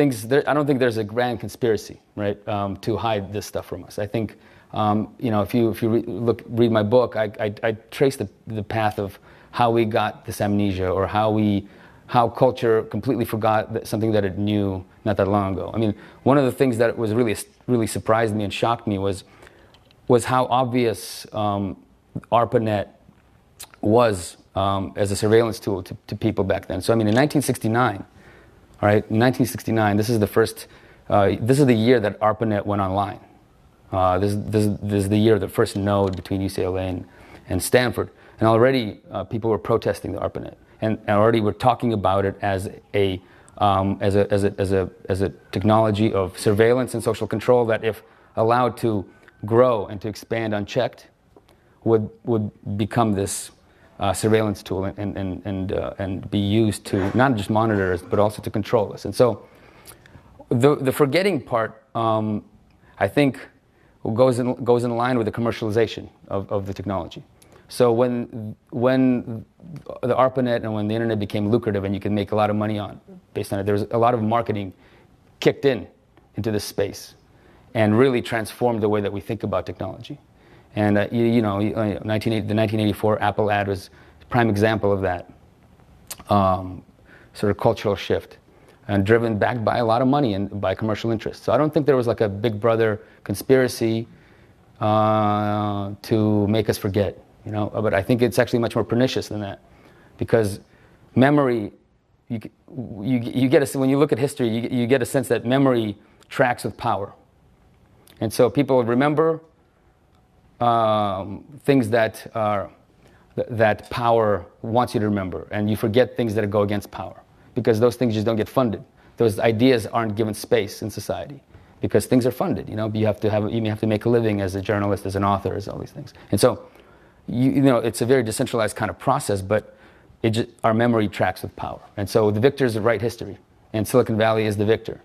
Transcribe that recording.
I don't think there's a grand conspiracy, right, to hide this stuff from us. I think, if you read my book, I trace the path of how we got this amnesia, or how culture completely forgot something that it knew not that long ago. I mean, one of the things that was really surprised me and shocked me was how obvious ARPANET was as a surveillance tool to people back then. So I mean, in 1969, all right, in 1969, this is the year that ARPANET went online. This is the year of the first node between UCLA and Stanford, and already people were protesting the ARPANET, and already were talking about it as a technology of surveillance and social control that, if allowed to grow and to expand unchecked, would become this surveillance tool and be used to not just monitor us, but also to control us. And so the forgetting part, I think, goes in line with the commercialization of the technology. So when the ARPANET and when the internet became lucrative and you could make a lot of money based on it, there was a lot of marketing kicked into this space and really transformed the way that we think about technology. And the 1984 Apple ad was a prime example of that sort of cultural shift, and backed by a lot of money and by commercial interests. So I don't think there was like a Big Brother conspiracy to make us forget, But I think it's actually much more pernicious than that, because memory, you get when you look at history, you get a sense that memory tracks with power, and so people remember things that power wants you to remember, and you forget things that go against power, because those things just don't get funded. Those ideas aren't given space in society because things are funded. You have to make a living as a journalist, as an author, as all these things. And so, it's a very decentralized kind of process, but our memory tracks with power. And so the victors write history, and Silicon Valley is the victor.